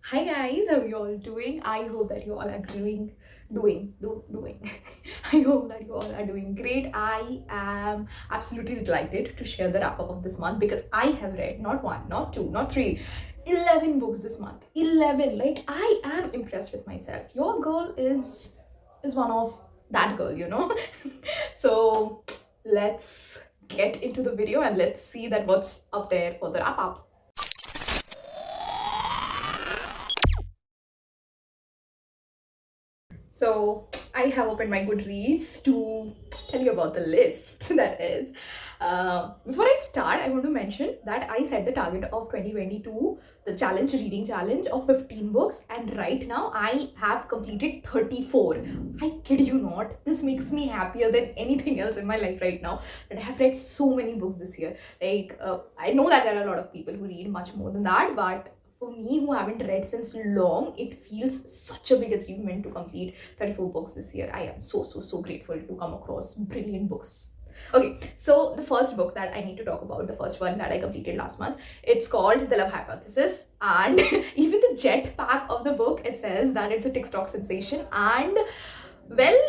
Hi guys, how are you all doing? I hope that you all are doing. I hope that you all are doing great. I am absolutely delighted to share the wrap up of this month because I have read not one, not two, not three, 11 books this month. 11. Like I am impressed with myself. Your girl is one of that girl. So let's get into the video and let's see that what's up there for the wrap up. So I have opened my Goodreads to tell you about the list that is. Before I start, I want to mention that I set the target of 2022, the challenge reading challenge of 15 books, and right now I have completed 34. I kid you not, this makes me happier than anything else in my life right now. That I have read so many books this year. I know that there are a lot of people who read much more than that, but for me who haven't read since long, it feels such a big achievement to complete 34 books this year. I am so grateful to come across brilliant books. Okay, so the first book that I need to talk about, the first one that I completed last month, it's called The Love Hypothesis. And even the jet pack of the book, it says that it's a TikTok sensation. And well,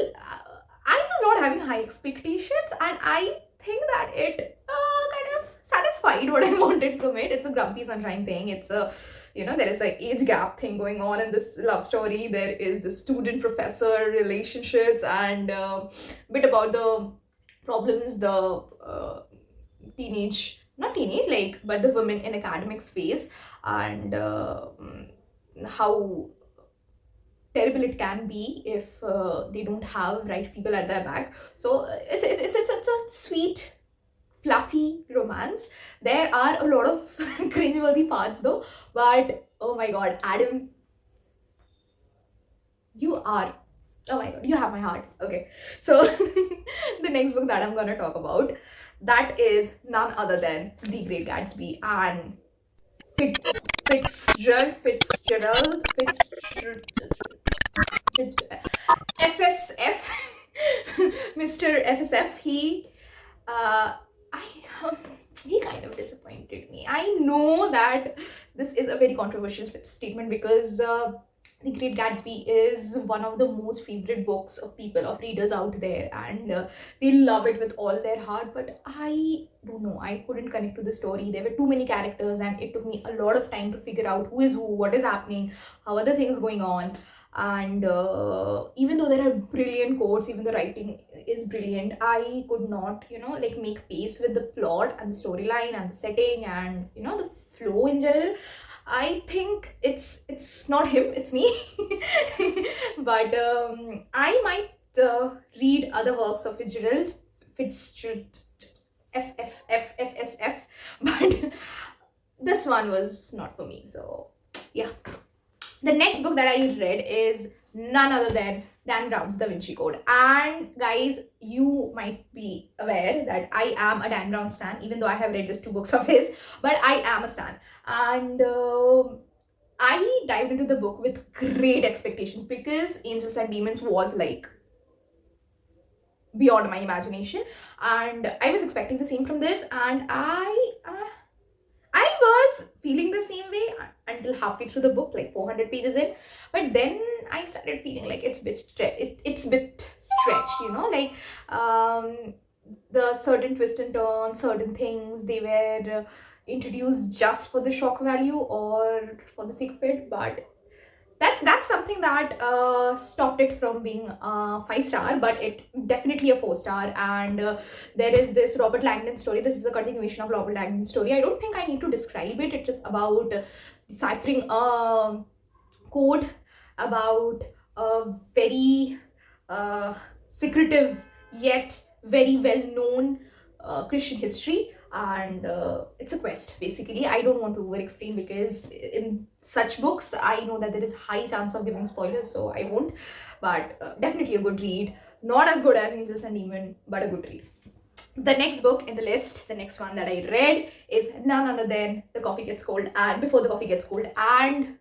I was not having high expectations, and I think that it kind of satisfied what I wanted from it. It's a grumpy sunshine thing. It's a there is an age gap thing going on in this love story. There is the student professor relationships and bit about the problems the teenage not teenage like but the women in academics face, and how terrible it can be if they don't have right people at their back. So it's a sweet fluffy romance. There are a lot of cringeworthy parts though, but oh my god, Adam, you are oh my god, you have my heart. Okay, so the next book that I'm gonna talk about, that is none other than The Great Gatsby. And Fitzgerald FSF Mr. FSF, uh, I he kind of disappointed me. I know that this is a very controversial statement because The Great Gatsby is one of the most favorite books of people, of readers out there, and they love it with all their heart. But I don't know, I couldn't connect to the story. There were too many characters, and it took me a lot of time to figure out who is who, what is happening, how are the things going on. And even though there are brilliant quotes, even the writing is brilliant, I could not like make pace with the plot and the storyline and the setting and the flow in general. I think it's not him, it's me. But I might read other works of Fitzgerald FSF, but this one was not for me. So yeah. The next book that I read is none other than Dan Brown's DaVinci Code. And guys, you might be aware that I am a Dan Brown stan, even though I have read just two books of his, but I am a stan. And I dived into the book with great expectations because Angels and Demons was like beyond my imagination, and I was expecting the same from this, and I was feeling the same way until halfway through the book, like 400 pages in. But then I started feeling like it's a bit stretched, like the certain twist and turns, certain things they were introduced just for the shock value or for the sake of it. But that's something that stopped it from being 5 star, but it definitely a 4 star. And there is this Robert Langdon story. This is a continuation of Robert Langdon's story. I don't think I need to describe it. It is about deciphering a code about a very secretive yet very well known Christian history, and it's a quest basically. I don't want to over explain because in such books I know that there is high chance of giving spoilers, so I won't. But definitely a good read, not as good as Angels and Demon, but a good read. The next book in the list, the next one that I read, is none other than The Coffee Gets Cold and Before the Coffee Gets Cold. And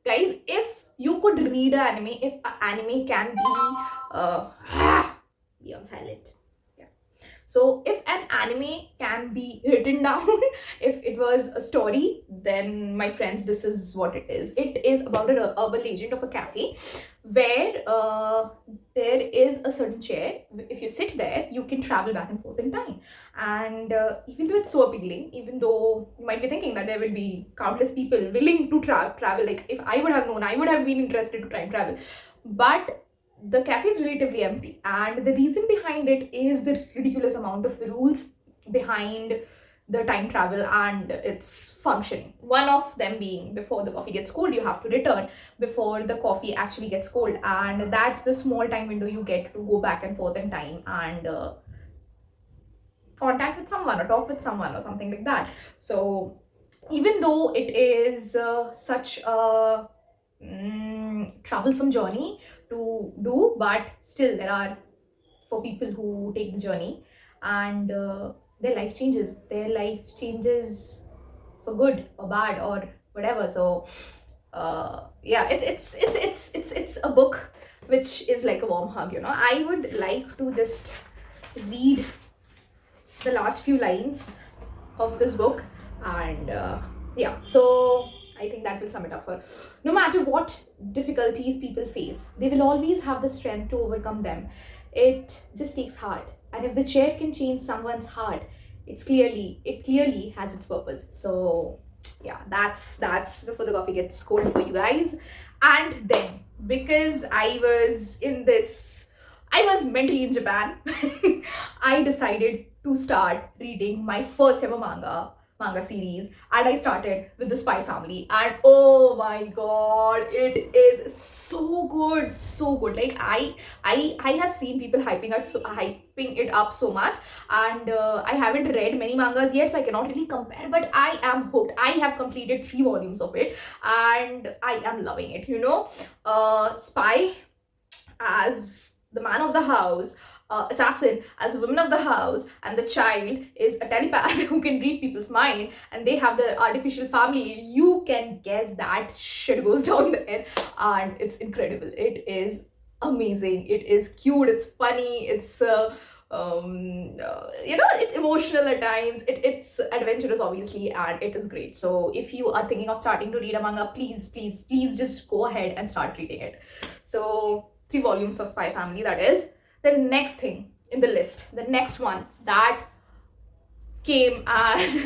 guys, if you could read an anime, if an anime can be be on silent, yeah, So if an anime can be written down, if it was a story, then my friends, this is what it is. It is about a urban legend of a cafe where there is a certain chair. If you sit there, you can travel back and forth in time. And even though it's so appealing, even though you might be thinking that there will be countless people willing to travel, like if I would have known, I would have been interested to time travel. But the cafe is relatively empty, and the reason behind it is the ridiculous amount of rules behind the time travel and its functioning. One of them being, before the coffee gets cold, you have to return before the coffee actually gets cold, and that's the small time window you get to go back and forth in time and contact with someone or talk with someone or something like that. So even though it is such a troublesome journey to do, but still there are, for people who take the journey and their life changes for good or bad or whatever. So yeah, it's a book which is like a warm hug, you know. I would like to just read the last few lines of this book, and yeah, so I think that will sum it up. For no matter what difficulties people face, they will always have the strength to overcome them. It just takes heart, and if the chair can change someone's heart, it clearly has its purpose. So yeah, that's before the coffee gets cold for you guys. And then, because I was mentally in Japan, I decided to start reading my first ever manga series, and I started with the Spy Family, and oh my god, it is so good, so good. Like I have seen people hyping it up so much, and I haven't read many mangas yet, so I cannot really compare, but I am hooked. I have completed 3 volumes of it, and I am loving it, you know. Spy as the man of the house, assassin as the woman of the house, and the child is a telepath who can read people's mind, and they have the artificial family. You can guess that shit goes down there, and it's incredible. It is amazing. It is cute. It's funny. It's you know, it's emotional at times. It's adventurous, obviously, and it is great. So if you are thinking of starting to read a manga, please just go ahead and start reading it. So 3 volumes of Spy Family, that is. The next thing in the list, the next one that came as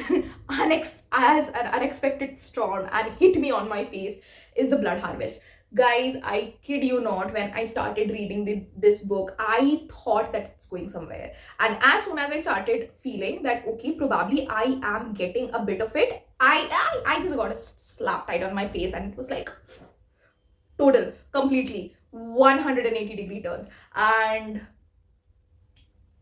as an unexpected storm and hit me on my face is The Blood Harvest. Guys, I kid you not, when I started reading this book, I thought that it's going somewhere. And as soon as I started feeling that, okay, probably I am getting a bit of it, I just got a slap tight on my face, and it was like total, completely 180-degree turns. And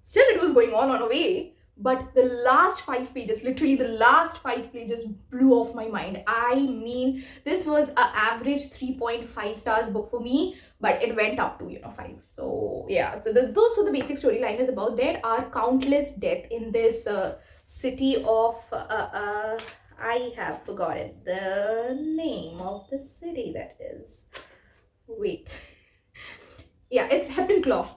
still it was going on a way, but the last 5 pages, literally the last 5 pages, blew off my mind. I mean, this was an average 3.5 stars book for me, but it went up to, you know, 5. So yeah, so those are the basic storyline is about. There are countless deaths in this city of I have forgotten the name of the city. That is, wait, yeah, it's Hepton Claw.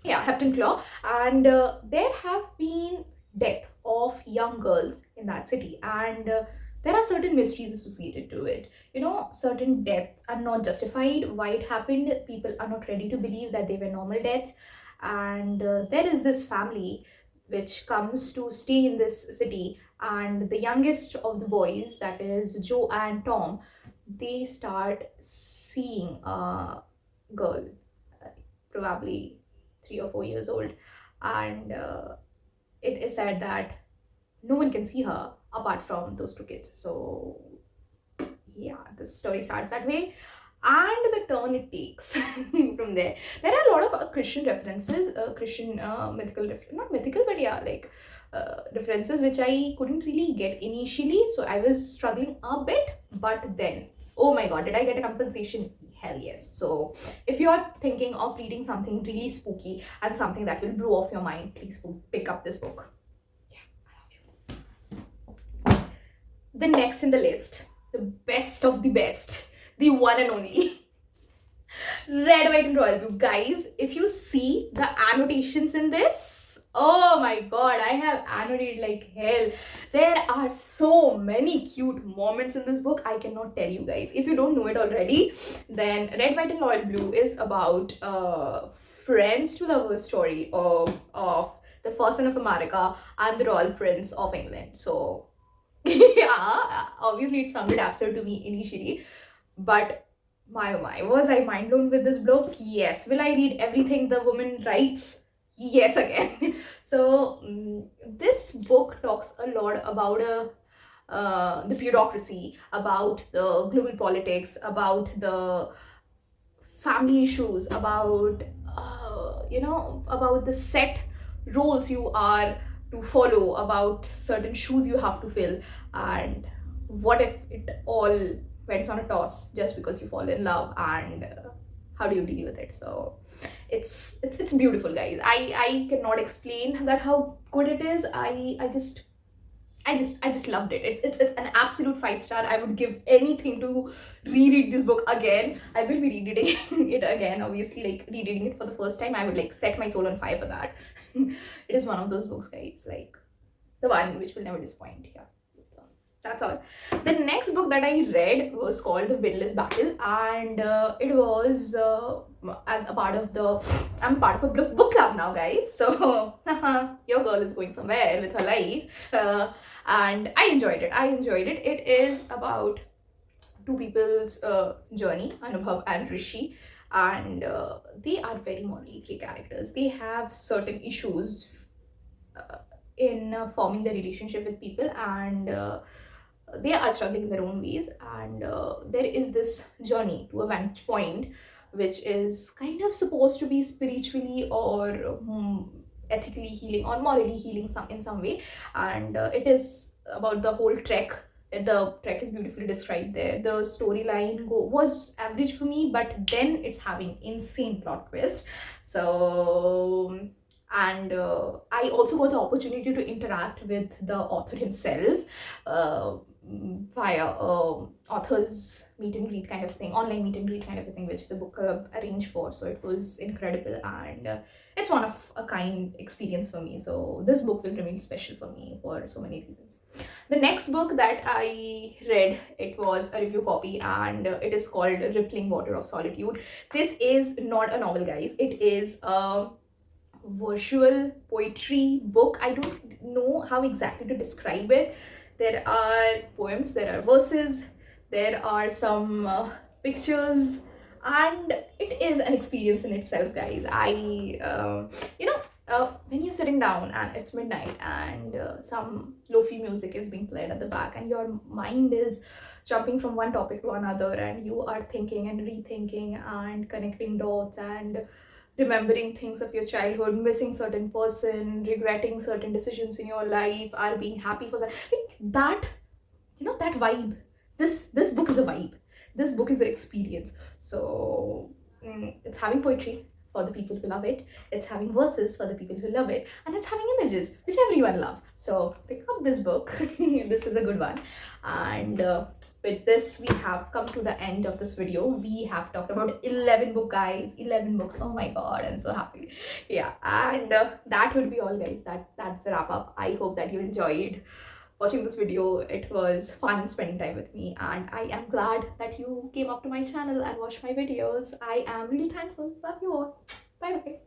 Yeah, Hepton Claw. And there have been death of young girls in that city, and there are certain mysteries associated to it. You know, certain deaths are not justified. Why it happened, people are not ready to believe that they were normal deaths. And there is this family which comes to stay in this city, and the youngest of the boys, that is Joe and Tom, they start seeing a girl, probably 3 or 4 years old, and it is said that no one can see her apart from those 2 kids. So yeah, the story starts that way, and the turn it takes from there. There are a lot of Christian references, Christian not mythical, but yeah, like references which I couldn't really get initially, so I was struggling a bit, but then, oh my god, did I get a compensation? Hell yes. So if you are thinking of reading something really spooky and something that will blow off your mind, please pick up this book. Yeah, I love you. The next in the list, the best of the best, the one and only Red, White and Royal Blue. Guys, if you see the annotations in this, Oh my god, I have annotated like hell. There are so many cute moments in this book. I cannot tell you guys. If you don't know it already, then Red, White, and Royal Blue is about friends to lovers story of the first son of America and the royal prince of England. So yeah, obviously it sounded absurd to me initially, but my oh my, was I mind blown with this book? Yes. Will I read everything the woman writes? Yes, again. So this book talks a lot about the bureaucracy, about the global politics, about the family issues, about about the set roles you are to follow, about certain shoes you have to fill, and what if it all went on a toss just because you fall in love, and how do you deal with it? So it's beautiful, guys. I cannot explain that how good it is. I just loved it. It's an absolute 5 star. I would give anything to reread this book again. I will be rereading it again. Obviously, like rereading it for the first time, I would like set my soul on fire for that. It is one of those books, guys. Like the one which will never disappoint. Yeah. So that's all. The next book that I read was called The Windless Battle, and it was as a part of the. I'm part of a book club now, guys. So your girl is going somewhere with her life. And I enjoyed it. It is about two people's journey, Anubhav and Rishi, and they are very morally gray characters. They have certain issues in forming their relationship with people, and they are struggling in their own ways. And there is this journey to a vantage point, which is kind of supposed to be spiritually or ethically healing or morally healing in some way, and it is about the whole trek. The trek is beautifully described there. The storyline was average for me, but then it's having insane plot twist. So and I also got the opportunity to interact with the author himself uh, via author's meet and greet kind of thing, online meet and greet kind of a thing, which the book club arranged for. So it was incredible, and it's one of a kind experience for me. So this book will remain special for me for so many reasons. The next book that I read, it was a review copy, and it is called Rippling Water of Solitude. This is not a novel, guys. It is a virtual poetry book. I don't know how exactly to describe it. There are poems, there are verses, there are some pictures, and it is an experience in itself, guys. When you're sitting down and it's midnight, and some lofi music is being played at the back, and your mind is jumping from one topic to another, and you are thinking and rethinking and connecting dots and remembering things of your childhood, missing certain person, regretting certain decisions in your life, are being happy for like that, that vibe. This book is a vibe. This book is an experience. So it's having poetry for the people who love it, it's having verses for the people who love it, and it's having images which everyone loves. So pick up this book. This is a good one. And with this, we have come to the end of this video. We have talked about 11 book, guys. 11 books. Oh my god, I'm so happy. Yeah, and that would be all, guys. That's the wrap up. I hope that you enjoyed watching this video. It was fun spending time with me, and I am glad that you came up to my channel and watched my videos. I am really thankful. Love you all. Bye bye.